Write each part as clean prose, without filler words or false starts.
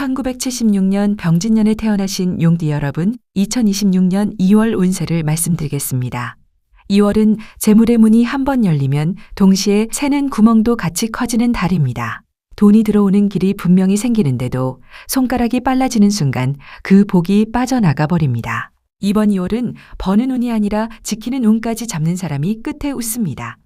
1976년 병진년에 태어나신 용띠 여러분, 2026년 2월 운세를 말씀드리겠습니다. 2월은 재물의 문이 한 번 열리면 동시에 새는 구멍도 같이 커지는 달입니다. 돈이 들어오는 길이 분명히 생기는데도 손가락이 빨라지는 순간 그 복이 빠져나가 버립니다. 이번 2월은 버는 운이 아니라 지키는 운까지 잡는 사람이 끝에 웃습니다.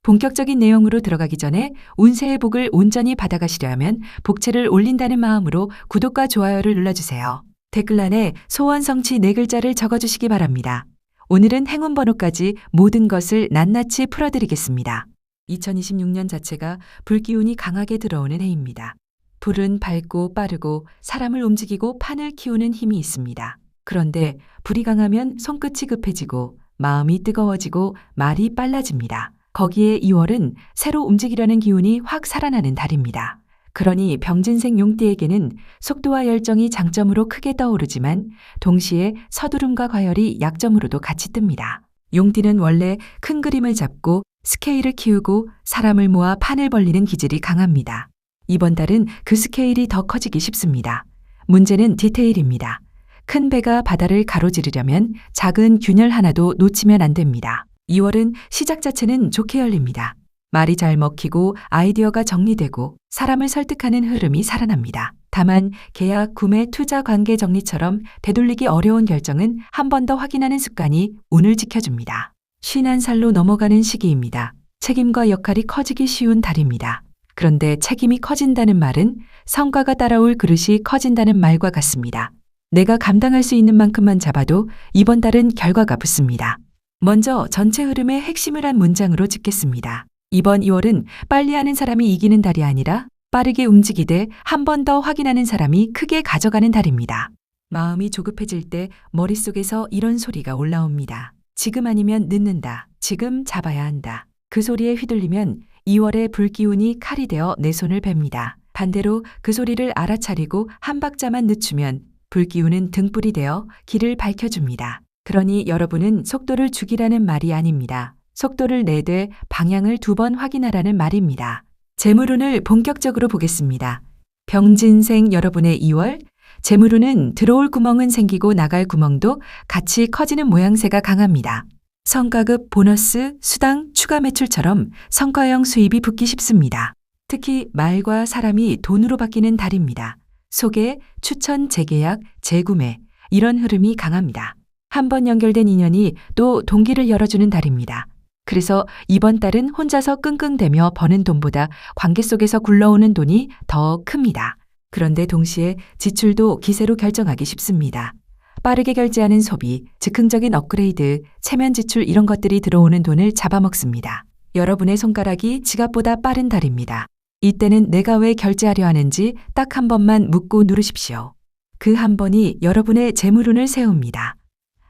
본격적인 내용으로 들어가기 전에 운세의 복을 온전히 받아가시려면 복채를 올린다는 마음으로 구독과 좋아요를 눌러주세요. 댓글란에 소원 성취 4글자를 적어주시기 바랍니다. 오늘은 행운 번호까지 모든 것을 낱낱이 풀어드리겠습니다. 2026년 자체가 불기운이 강하게 들어오는 해입니다. 불은 밝고 빠르고 사람을 움직이고 판을 키우는 힘이 있습니다. 그런데 불이 강하면 손끝이 급해지고 마음이 뜨거워지고 말이 빨라집니다. 거기에 2월은 새로 움직이려는 기운이 확 살아나는 달입니다. 그러니 병진생 용띠에게는 속도와 열정이 장점으로 크게 떠오르지만 동시에 서두름과 과열이 약점으로도 같이 뜹니다. 용띠는 원래 큰 그림을 잡고 스케일을 키우고 사람을 모아 판을 벌리는 기질이 강합니다. 이번 달은 그 스케일이 더 커지기 쉽습니다. 문제는 디테일입니다. 큰 배가 바다를 가로지르려면 작은 균열 하나도 놓치면 안 됩니다. 2월은 시작 자체는 좋게 열립니다. 말이 잘 먹히고 아이디어가 정리되고 사람을 설득하는 흐름이 살아납니다. 다만 계약, 구매, 투자 관계 정리처럼 되돌리기 어려운 결정은 한 번 더 확인하는 습관이 운을 지켜줍니다. 51살로 넘어가는 시기입니다. 책임과 역할이 커지기 쉬운 달입니다. 그런데 책임이 커진다는 말은 성과가 따라올 그릇이 커진다는 말과 같습니다. 내가 감당할 수 있는 만큼만 잡아도 이번 달은 결과가 붙습니다. 먼저 전체 흐름의 핵심을 한 문장으로 짚겠습니다. 이번 2월은 빨리 하는 사람이 이기는 달이 아니라 빠르게 움직이되 한 번 더 확인하는 사람이 크게 가져가는 달입니다. 마음이 조급해질 때 머릿속에서 이런 소리가 올라옵니다. 지금 아니면 늦는다. 지금 잡아야 한다. 그 소리에 휘둘리면 2월의 불기운이 칼이 되어 내 손을 뱁니다. 반대로 그 소리를 알아차리고 한 박자만 늦추면 불기운은 등불이 되어 길을 밝혀줍니다. 그러니 여러분은 속도를 죽이라는 말이 아닙니다. 속도를 내되 방향을 2번 확인하라는 말입니다. 재물운을 본격적으로 보겠습니다. 병진생 여러분의 2월, 재물운은 들어올 구멍은 생기고 나갈 구멍도 같이 커지는 모양새가 강합니다. 성과급, 보너스, 수당, 추가 매출처럼 성과형 수입이 붙기 쉽습니다. 특히 말과 사람이 돈으로 바뀌는 달입니다. 소개, 추천, 재계약, 재구매 이런 흐름이 강합니다. 한 번 연결된 인연이 또 동기를 열어주는 달입니다. 그래서 이번 달은 혼자서 끙끙대며 버는 돈보다 관계 속에서 굴러오는 돈이 더 큽니다. 그런데 동시에 지출도 기세로 결정하기 쉽습니다. 빠르게 결제하는 소비, 즉흥적인 업그레이드, 체면 지출 이런 것들이 들어오는 돈을 잡아먹습니다. 여러분의 손가락이 지갑보다 빠른 달입니다. 이때는 내가 왜 결제하려 하는지 딱 한 번만 묻고 누르십시오. 그 한 번이 여러분의 재물운을 세웁니다.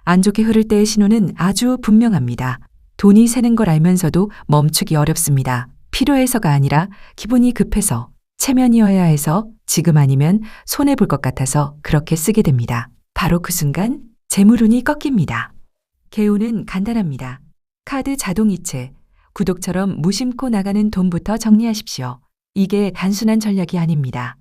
안 좋게 흐를 때의 신호는 아주 분명합니다. 돈이 새는 걸 알면서도 멈추기 어렵습니다. 필요해서가 아니라 기분이 급해서, 체면이어야 해서, 지금 아니면 손해볼 것 같아서 그렇게 쓰게 됩니다. 바로 그 순간 재물운이 꺾입니다. 개운은 간단합니다. 카드 자동이체, 구독처럼 무심코 나가는 돈부터 정리하십시오. 이게 단순한 전략이 아닙니다.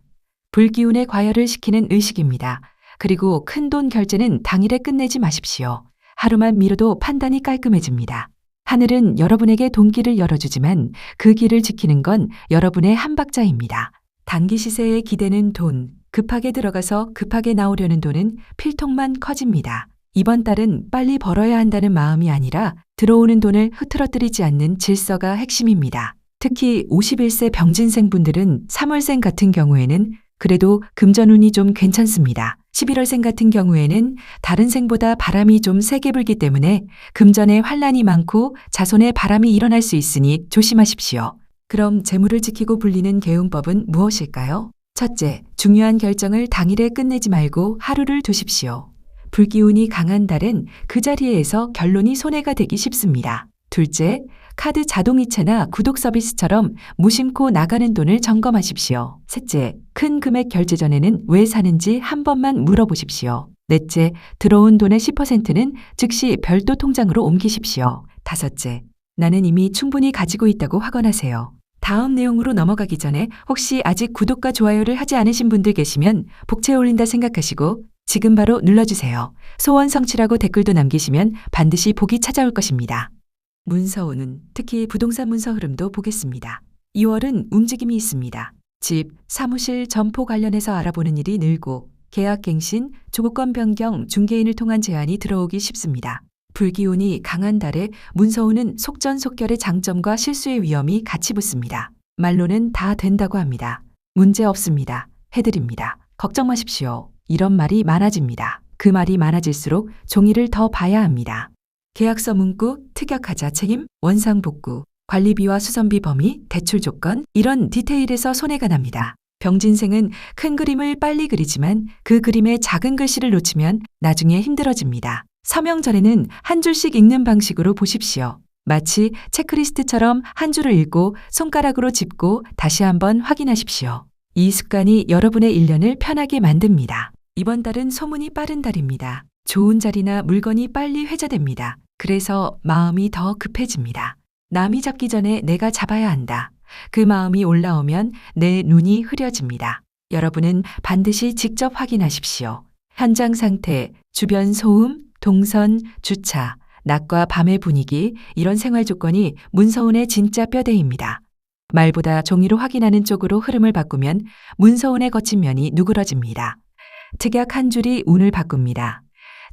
불기운의 과열을 시키는 의식입니다. 그리고 큰돈 결제는 당일에 끝내지 마십시오. 하루만 미뤄도 판단이 깔끔해집니다. 하늘은 여러분에게 돈길을 열어주지만 그 길을 지키는 건 여러분의 한 박자입니다. 단기 시세에 기대는 돈, 급하게 들어가서 급하게 나오려는 돈은 필통만 커집니다. 이번 달은 빨리 벌어야 한다는 마음이 아니라 들어오는 돈을 흐트러뜨리지 않는 질서가 핵심입니다. 특히 51세 병진생 분들은 3월생 같은 경우에는 그래도 금전운이 좀 괜찮습니다. 11월생 같은 경우에는 다른 생보다 바람이 좀 세게 불기 때문에 금전에 환란이 많고 자손에 바람이 일어날 수 있으니 조심하십시오. 그럼 재물을 지키고 불리는 개운법은 무엇일까요? 첫째, 중요한 결정을 당일에 끝내지 말고 하루를 두십시오. 불기운이 강한 달은 그 자리에서 결론이 손해가 되기 쉽습니다. 둘째, 카드 자동이체나 구독 서비스처럼 무심코 나가는 돈을 점검하십시오. 셋째, 큰 금액 결제 전에는 왜 사는지 한 번만 물어보십시오. 넷째, 들어온 돈의 10%는 즉시 별도 통장으로 옮기십시오. 다섯째, 나는 이미 충분히 가지고 있다고 확언하세요. 다음 내용으로 넘어가기 전에 혹시 아직 구독과 좋아요를 하지 않으신 분들 계시면 복채 올린다 생각하시고 지금 바로 눌러주세요. 소원 성취라고 댓글도 남기시면 반드시 복이 찾아올 것입니다. 문서운은 특히 부동산 문서 흐름도 보겠습니다. 2월은 움직임이 있습니다. 집, 사무실, 점포 관련해서 알아보는 일이 늘고 계약 갱신, 조건 변경, 중개인을 통한 제안이 들어오기 쉽습니다. 불기운이 강한 달에 문서운은 속전속결의 장점과 실수의 위험이 같이 붙습니다. 말로는 다 된다고 합니다. 문제 없습니다. 해드립니다. 걱정 마십시오. 이런 말이 많아집니다. 그 말이 많아질수록 종이를 더 봐야 합니다. 계약서 문구, 특약하자 책임, 원상복구, 관리비와 수선비 범위, 대출 조건 이런 디테일에서 손해가 납니다. 병진생은 큰 그림을 빨리 그리지만 그 그림의 작은 글씨를 놓치면 나중에 힘들어집니다. 서명 전에는 한 줄씩 읽는 방식으로 보십시오. 마치 체크리스트처럼 한 줄을 읽고 손가락으로 짚고 다시 한번 확인하십시오. 이 습관이 여러분의 1년을 편하게 만듭니다. 이번 달은 소문이 빠른 달입니다. 좋은 자리나 물건이 빨리 회자됩니다. 그래서 마음이 더 급해집니다. 남이 잡기 전에 내가 잡아야 한다. 그 마음이 올라오면 내 눈이 흐려집니다. 여러분은 반드시 직접 확인하십시오. 현장 상태, 주변 소음, 동선, 주차, 낮과 밤의 분위기, 이런 생활 조건이 문서운의 진짜 뼈대입니다. 말보다 종이로 확인하는 쪽으로 흐름을 바꾸면 문서운의 거친 면이 누그러집니다. 특약 한 줄이 운을 바꿉니다.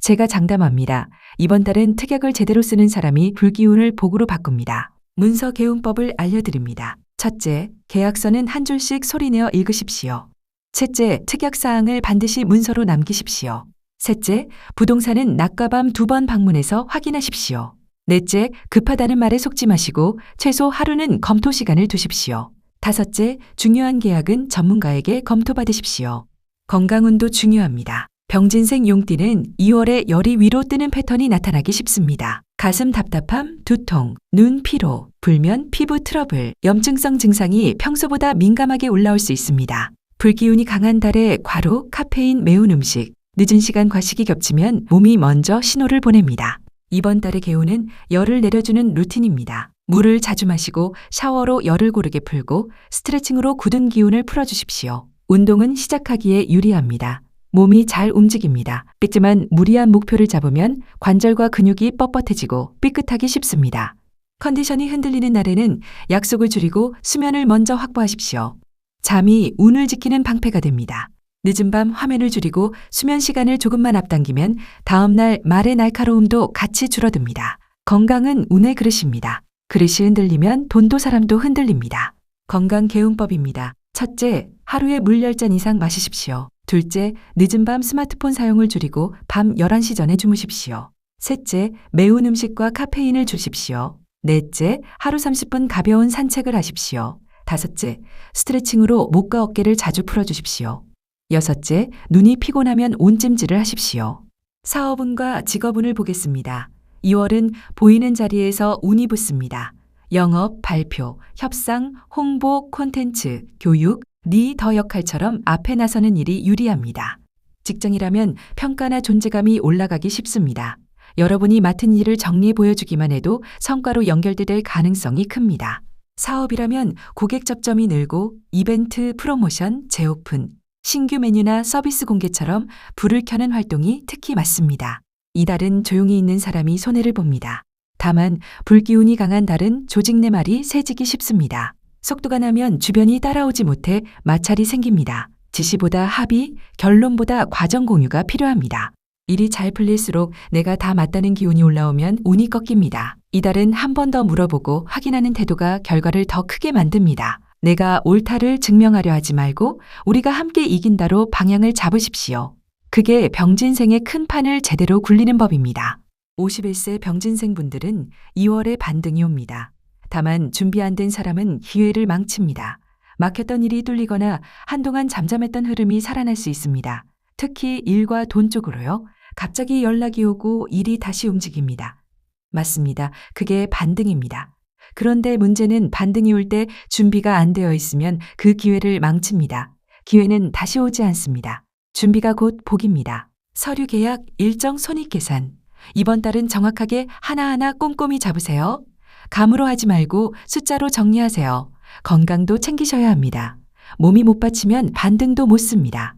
제가 장담합니다. 이번 달은 특약을 제대로 쓰는 사람이 불기운을 복으로 바꿉니다. 문서 개운법을 알려드립니다. 첫째, 계약서는 한 줄씩 소리내어 읽으십시오. 셋째, 특약사항을 반드시 문서로 남기십시오. 셋째, 부동산은 낮과 밤 2번 방문해서 확인하십시오. 넷째, 급하다는 말에 속지 마시고 최소 하루는 검토 시간을 두십시오. 다섯째, 중요한 계약은 전문가에게 검토받으십시오. 건강운도 중요합니다. 병진생 용띠는 2월에 열이 위로 뜨는 패턴이 나타나기 쉽습니다. 가슴 답답함, 두통, 눈 피로, 불면, 피부 트러블, 염증성 증상이 평소보다 민감하게 올라올 수 있습니다. 불기운이 강한 달에 과로, 카페인, 매운 음식, 늦은 시간 과식이 겹치면 몸이 먼저 신호를 보냅니다. 이번 달의 개운은 열을 내려주는 루틴입니다. 물을 자주 마시고 샤워로 열을 고르게 풀고 스트레칭으로 굳은 기운을 풀어주십시오. 운동은 시작하기에 유리합니다. 몸이 잘 움직입니다. 하지만 무리한 목표를 잡으면 관절과 근육이 뻣뻣해지고 삐끗하기 쉽습니다. 컨디션이 흔들리는 날에는 약속을 줄이고 수면을 먼저 확보하십시오. 잠이 운을 지키는 방패가 됩니다. 늦은 밤 화면을 줄이고 수면 시간을 조금만 앞당기면 다음날 말의 날카로움도 같이 줄어듭니다. 건강은 운의 그릇입니다. 그릇이 흔들리면 돈도 사람도 흔들립니다. 건강 개운법입니다. 첫째, 하루에 물 10잔 이상 마시십시오. 둘째, 늦은 밤 스마트폰 사용을 줄이고 밤 11시 전에 주무십시오. 셋째, 매운 음식과 카페인을 주십시오. 넷째, 하루 30분 가벼운 산책을 하십시오. 다섯째, 스트레칭으로 목과 어깨를 자주 풀어주십시오. 여섯째, 눈이 피곤하면 온찜질을 하십시오. 사업운과 직업운을 보겠습니다. 2월은 보이는 자리에서 운이 붙습니다. 영업, 발표, 협상, 홍보, 콘텐츠, 교육, 리더 역할처럼 앞에 나서는 일이 유리합니다. 직장이라면 평가나 존재감이 올라가기 쉽습니다. 여러분이 맡은 일을 정리해 보여주기만 해도 성과로 연결될 가능성이 큽니다. 사업이라면 고객 접점이 늘고 이벤트, 프로모션, 재오픈, 신규 메뉴나 서비스 공개처럼 불을 켜는 활동이 특히 맞습니다. 이달은 조용히 있는 사람이 손해를 봅니다. 다만 불기운이 강한 달은 조직 내 말이 새지기 쉽습니다. 속도가 나면 주변이 따라오지 못해 마찰이 생깁니다. 지시보다 합의, 결론보다 과정 공유가 필요합니다. 일이 잘 풀릴수록 내가 다 맞다는 기운이 올라오면 운이 꺾입니다. 이달은 한 번 더 물어보고 확인하는 태도가 결과를 더 크게 만듭니다. 내가 옳다를 증명하려 하지 말고 우리가 함께 이긴다로 방향을 잡으십시오. 그게 병진생의 큰 판을 제대로 굴리는 법입니다. 51세 병진생분들은 2월에 반등이 옵니다. 다만 준비 안 된 사람은 기회를 망칩니다. 막혔던 일이 뚫리거나 한동안 잠잠했던 흐름이 살아날 수 있습니다. 특히 일과 돈 쪽으로요. 갑자기 연락이 오고 일이 다시 움직입니다. 맞습니다. 그게 반등입니다. 그런데 문제는 반등이 올 때 준비가 안 되어 있으면 그 기회를 망칩니다. 기회는 다시 오지 않습니다. 준비가 곧 복입니다. 서류 계약, 일정 손익 계산. 이번 달은 정확하게 하나하나 꼼꼼히 잡으세요. 감으로 하지 말고 숫자로 정리하세요. 건강도 챙기셔야 합니다. 몸이 못 받치면 반등도 못 씁니다.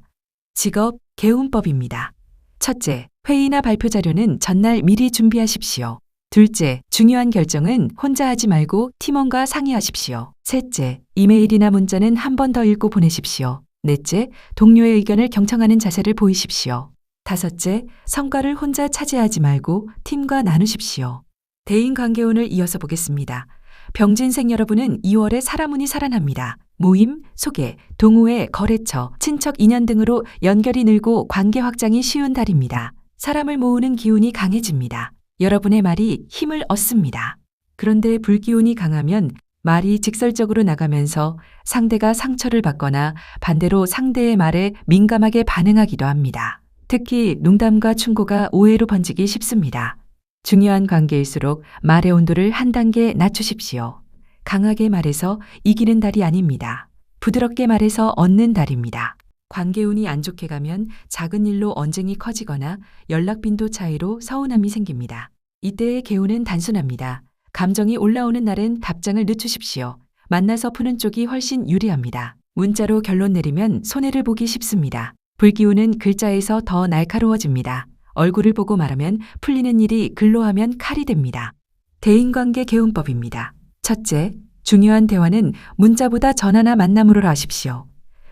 직업 개운법입니다. 첫째, 회의나 발표 자료는 전날 미리 준비하십시오. 둘째, 중요한 결정은 혼자 하지 말고 팀원과 상의하십시오. 셋째, 이메일이나 문자는 한 번 더 읽고 보내십시오. 넷째, 동료의 의견을 경청하는 자세를 보이십시오. 다섯째, 성과를 혼자 차지하지 말고 팀과 나누십시오. 대인관계운을 이어서 보겠습니다. 병진생 여러분은 2월에 사람운이 살아납니다. 모임, 소개, 동호회, 거래처, 친척 인연 등으로 연결이 늘고 관계 확장이 쉬운 달입니다. 사람을 모으는 기운이 강해집니다. 여러분의 말이 힘을 얻습니다. 그런데 불기운이 강하면 말이 직설적으로 나가면서 상대가 상처를 받거나 반대로 상대의 말에 민감하게 반응하기도 합니다. 특히 농담과 충고가 오해로 번지기 쉽습니다. 중요한 관계일수록 말의 온도를 한 단계 낮추십시오. 강하게 말해서 이기는 달이 아닙니다. 부드럽게 말해서 얻는 달입니다. 관계운이 안 좋게 가면 작은 일로 언쟁이 커지거나 연락 빈도 차이로 서운함이 생깁니다. 이때의 개운은 단순합니다. 감정이 올라오는 날엔 답장을 늦추십시오. 만나서 푸는 쪽이 훨씬 유리합니다. 문자로 결론 내리면 손해를 보기 쉽습니다. 불기운은 글자에서 더 날카로워집니다. 얼굴을 보고 말하면 풀리는 일이 글로 하면 칼이 됩니다. 대인관계 개운법입니다. 첫째, 중요한 대화는 문자보다 전화나 만남으로 하십시오.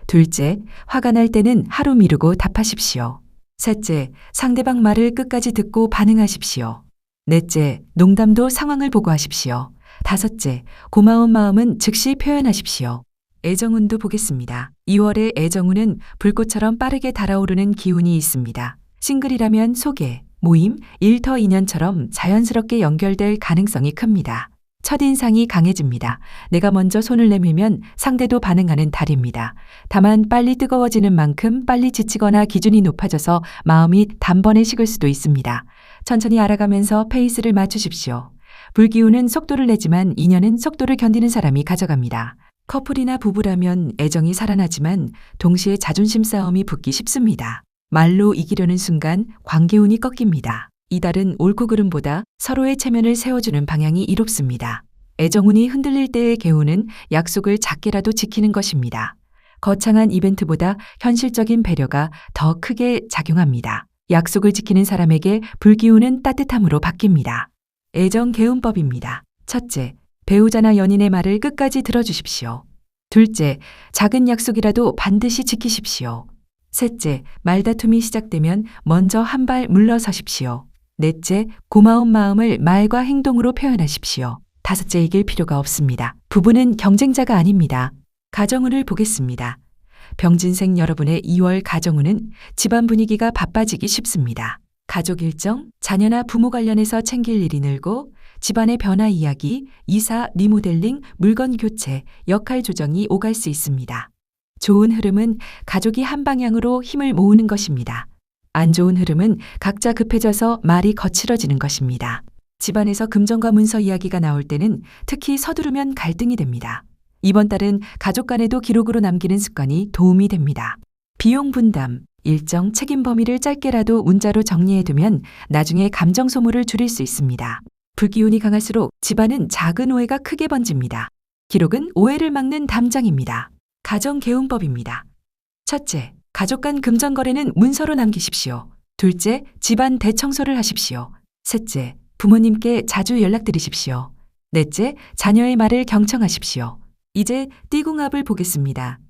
둘째, 화가 날 때는 하루 미루고 답하십시오. 셋째, 상대방 말을 끝까지 듣고 반응하십시오. 넷째, 농담도 상황을 보고 하십시오. 다섯째, 고마운 마음은 즉시 표현하십시오. 애정운도 보겠습니다. 2월의 애정운은 불꽃처럼 빠르게 달아오르는 기운이 있습니다. 싱글이라면 소개, 모임, 일터 인연처럼 자연스럽게 연결될 가능성이 큽니다. 첫인상이 강해집니다. 내가 먼저 손을 내밀면 상대도 반응하는 달입니다. 다만 빨리 뜨거워지는 만큼 빨리 지치거나 기준이 높아져서 마음이 단번에 식을 수도 있습니다. 천천히 알아가면서 페이스를 맞추십시오. 불기운은 속도를 내지만 인연은 속도를 견디는 사람이 가져갑니다. 커플이나 부부라면 애정이 살아나지만 동시에 자존심 싸움이 붙기 쉽습니다. 말로 이기려는 순간 관계운이 꺾입니다. 이달은 옳고 그름보다 서로의 체면을 세워주는 방향이 이롭습니다. 애정운이 흔들릴 때의 개운은 약속을 작게라도 지키는 것입니다. 거창한 이벤트보다 현실적인 배려가 더 크게 작용합니다. 약속을 지키는 사람에게 불기운은 따뜻함으로 바뀝니다. 애정 개운법입니다. 첫째, 배우자나 연인의 말을 끝까지 들어주십시오. 둘째, 작은 약속이라도 반드시 지키십시오. 셋째, 말다툼이 시작되면 먼저 한 발 물러서십시오. 넷째, 고마운 마음을 말과 행동으로 표현하십시오. 다섯째, 이길 필요가 없습니다. 부부는 경쟁자가 아닙니다. 가정운을 보겠습니다. 병진생 여러분의 2월 가정운은 집안 분위기가 바빠지기 쉽습니다. 가족 일정, 자녀나 부모 관련해서 챙길 일이 늘고 집안의 변화 이야기, 이사, 리모델링, 물건 교체, 역할 조정이 오갈 수 있습니다. 좋은 흐름은 가족이 한 방향으로 힘을 모으는 것입니다. 안 좋은 흐름은 각자 급해져서 말이 거칠어지는 것입니다. 집안에서 금전과 문서 이야기가 나올 때는 특히 서두르면 갈등이 됩니다. 이번 달은 가족 간에도 기록으로 남기는 습관이 도움이 됩니다. 비용 분담, 일정 책임 범위를 짧게라도 문자로 정리해두면 나중에 감정 소모를 줄일 수 있습니다. 불기운이 강할수록 집안은 작은 오해가 크게 번집니다. 기록은 오해를 막는 담장입니다. 가정 개운법입니다. 첫째, 가족 간 금전 거래는 문서로 남기십시오. 둘째, 집안 대청소를 하십시오. 셋째, 부모님께 자주 연락드리십시오. 넷째, 자녀의 말을 경청하십시오. 이제 띠궁합을 보겠습니다.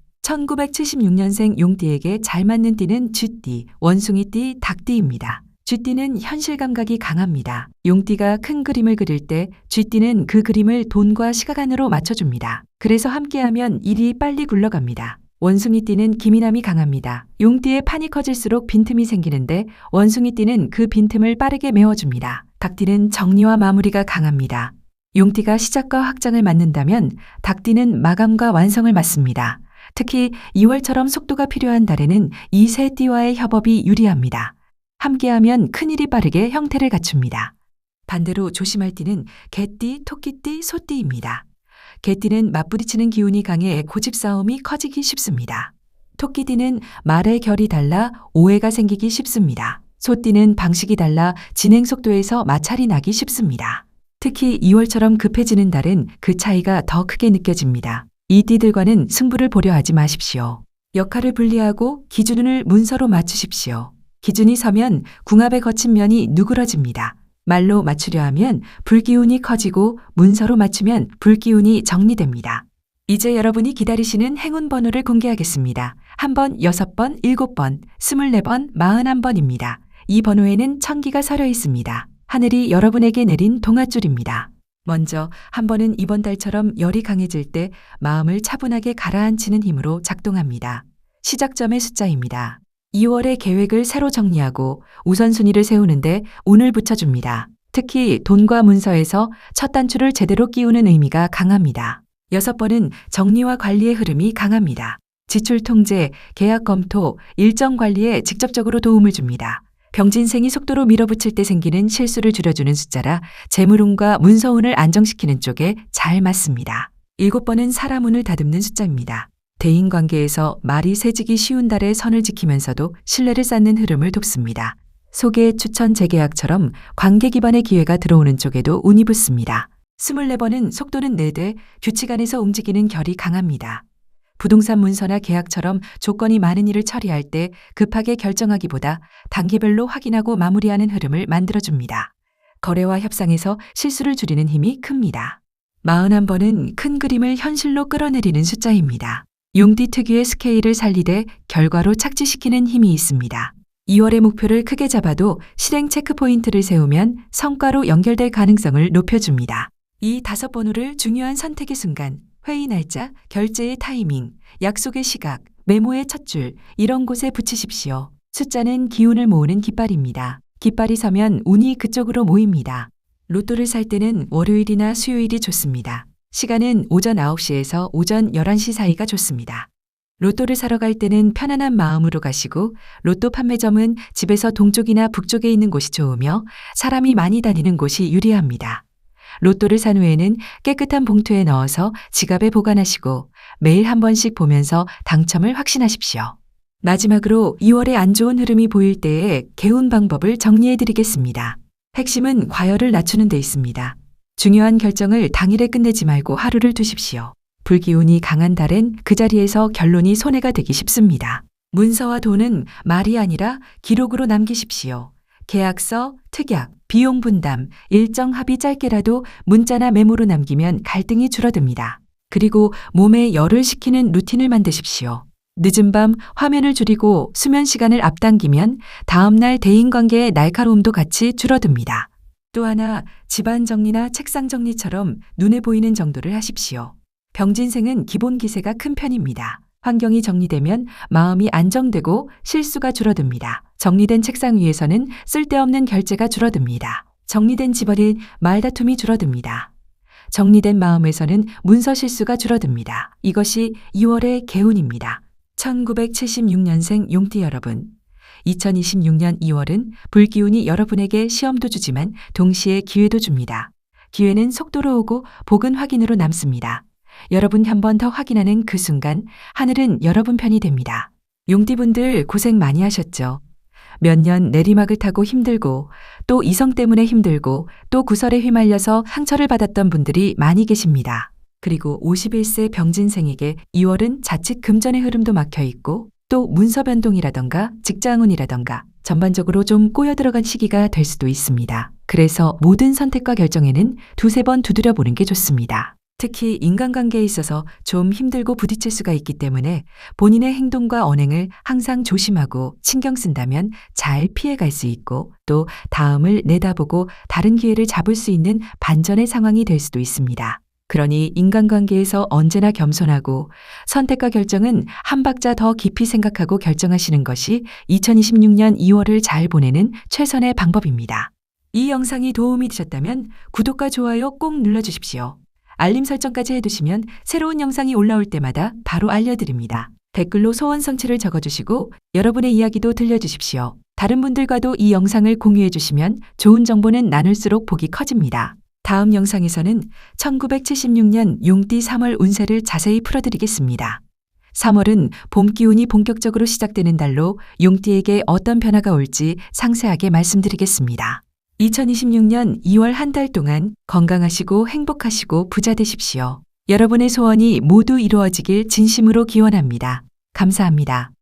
1976년생 용띠에게 잘 맞는 띠는 쥐띠, 원숭이띠, 닭띠입니다. 쥐띠는 현실 감각이 강합니다. 용띠가 큰 그림을 그릴 때 쥐띠는 그 그림을 돈과 시간으로 맞춰줍니다. 그래서 함께하면 일이 빨리 굴러갑니다. 원숭이띠는 기민함이 강합니다. 용띠의 판이 커질수록 빈틈이 생기는데 원숭이띠는 그 빈틈을 빠르게 메워줍니다. 닭띠는 정리와 마무리가 강합니다. 용띠가 시작과 확장을 맡는다면 닭띠는 마감과 완성을 맡습니다. 특히 2월처럼 속도가 필요한 달에는 이 세 띠와의 협업이 유리합니다. 함께하면 큰일이 빠르게 형태를 갖춥니다. 반대로 조심할 띠는 개띠, 토끼띠, 소띠입니다. 개띠는 맞부딪히는 기운이 강해 고집 싸움이 커지기 쉽습니다. 토끼띠는 말의 결이 달라 오해가 생기기 쉽습니다. 소띠는 방식이 달라 진행 속도에서 마찰이 나기 쉽습니다. 특히 2월처럼 급해지는 달은 그 차이가 더 크게 느껴집니다. 이 띠들과는 승부를 보려 하지 마십시오. 역할을 분리하고 기준을 문서로 맞추십시오. 기준이 서면 궁합에 거친 면이 누그러집니다. 말로 맞추려 하면 불기운이 커지고 문서로 맞추면 불기운이 정리됩니다. 이제 여러분이 기다리시는 행운 번호를 공개하겠습니다. 1번, 6번, 7번, 24번, 41번입니다. 이 번호에는 천기가 서려 있습니다. 하늘이 여러분에게 내린 동아줄입니다. 먼저 한 번은 이번 달처럼 열이 강해질 때 마음을 차분하게 가라앉히는 힘으로 작동합니다. 시작점의 숫자입니다. 2월의 계획을 새로 정리하고 우선순위를 세우는데 운을 붙여줍니다. 특히 돈과 문서에서 첫 단추를 제대로 끼우는 의미가 강합니다. 6번은 정리와 관리의 흐름이 강합니다. 지출 통제, 계약 검토, 일정 관리에 직접적으로 도움을 줍니다. 병진생이 속도로 밀어붙일 때 생기는 실수를 줄여주는 숫자라 재물운과 문서운을 안정시키는 쪽에 잘 맞습니다. 7번은 사람 운을 다듬는 숫자입니다. 대인관계에서 말이 새지기 쉬운 달의 선을 지키면서도 신뢰를 쌓는 흐름을 돕습니다. 소개, 추천, 재계약처럼 관계 기반의 기회가 들어오는 쪽에도 운이 붙습니다. 24번은 속도는 4대, 규칙 안에서 움직이는 결이 강합니다. 부동산 문서나 계약처럼 조건이 많은 일을 처리할 때 급하게 결정하기보다 단계별로 확인하고 마무리하는 흐름을 만들어줍니다. 거래와 협상에서 실수를 줄이는 힘이 큽니다. 41번은 큰 그림을 현실로 끌어내리는 숫자입니다. 용띠 특유의 스케일을 살리되 결과로 착지시키는 힘이 있습니다. 2월의 목표를 크게 잡아도 실행 체크포인트를 세우면 성과로 연결될 가능성을 높여줍니다. 이 5번호를 중요한 선택의 순간, 회의 날짜, 결제의 타이밍, 약속의 시각, 메모의 첫 줄, 이런 곳에 붙이십시오. 숫자는 기운을 모으는 깃발입니다. 깃발이 서면 운이 그쪽으로 모입니다. 로또를 살 때는 월요일이나 수요일이 좋습니다. 시간은 오전 9시에서 오전 11시 사이가 좋습니다. 로또를 사러 갈 때는 편안한 마음으로 가시고 로또 판매점은 집에서 동쪽이나 북쪽에 있는 곳이 좋으며 사람이 많이 다니는 곳이 유리합니다. 로또를 산 후에는 깨끗한 봉투에 넣어서 지갑에 보관하시고 매일 한 번씩 보면서 당첨을 확신하십시오. 마지막으로 2월에 안 좋은 흐름이 보일 때의 개운 방법을 정리해 드리겠습니다. 핵심은 과열을 낮추는 데 있습니다. 중요한 결정을 당일에 끝내지 말고 하루를 두십시오. 불기운이 강한 달엔 그 자리에서 결론이 손해가 되기 쉽습니다. 문서와 돈은 말이 아니라 기록으로 남기십시오. 계약서, 특약, 비용 분담, 일정 합의 짧게라도 문자나 메모로 남기면 갈등이 줄어듭니다. 그리고 몸에 열을 식히는 루틴을 만드십시오. 늦은 밤 화면을 줄이고 수면 시간을 앞당기면 다음날 대인관계의 날카로움도 같이 줄어듭니다. 또 하나, 집안 정리나 책상 정리처럼 눈에 보이는 정도를 하십시오. 병진생은 기본 기세가 큰 편입니다. 환경이 정리되면 마음이 안정되고 실수가 줄어듭니다. 정리된 책상 위에서는 쓸데없는 결제가 줄어듭니다. 정리된 집안엔 말다툼이 줄어듭니다. 정리된 마음에서는 문서 실수가 줄어듭니다. 이것이 2월의 개운입니다. 1976년생 용띠 여러분, 2026년 2월은 불기운이 여러분에게 시험도 주지만 동시에 기회도 줍니다. 기회는 속도로 오고 복은 확인으로 남습니다. 여러분 한 번 더 확인하는 그 순간 하늘은 여러분 편이 됩니다. 용띠분들 고생 많이 하셨죠? 몇 년 내리막을 타고 힘들고 또 이성 때문에 힘들고 또 구설에 휘말려서 상처를 받았던 분들이 많이 계십니다. 그리고 51세 병진생에게 2월은 자칫 금전의 흐름도 막혀 있고 또 문서 변동이라던가 직장운이라던가 전반적으로 좀 꼬여 들어간 시기가 될 수도 있습니다. 그래서 모든 선택과 결정에는 두세 번 두드려 보는 게 좋습니다. 특히 인간관계에 있어서 좀 힘들고 부딪힐 수가 있기 때문에 본인의 행동과 언행을 항상 조심하고 신경 쓴다면 잘 피해갈 수 있고 또 다음을 내다보고 다른 기회를 잡을 수 있는 반전의 상황이 될 수도 있습니다. 그러니 인간관계에서 언제나 겸손하고 선택과 결정은 한 박자 더 깊이 생각하고 결정하시는 것이 2026년 2월을 잘 보내는 최선의 방법입니다. 이 영상이 도움이 되셨다면 구독과 좋아요 꼭 눌러주십시오. 알림 설정까지 해두시면 새로운 영상이 올라올 때마다 바로 알려드립니다. 댓글로 소원 성취를 적어주시고 여러분의 이야기도 들려주십시오. 다른 분들과도 이 영상을 공유해주시면 좋은 정보는 나눌수록 복이 커집니다. 다음 영상에서는 1976년 용띠 3월 운세를 자세히 풀어드리겠습니다. 3월은 봄 기운이 본격적으로 시작되는 달로 용띠에게 어떤 변화가 올지 상세하게 말씀드리겠습니다. 2026년 2월 한 달 동안 건강하시고 행복하시고 부자 되십시오. 여러분의 소원이 모두 이루어지길 진심으로 기원합니다. 감사합니다.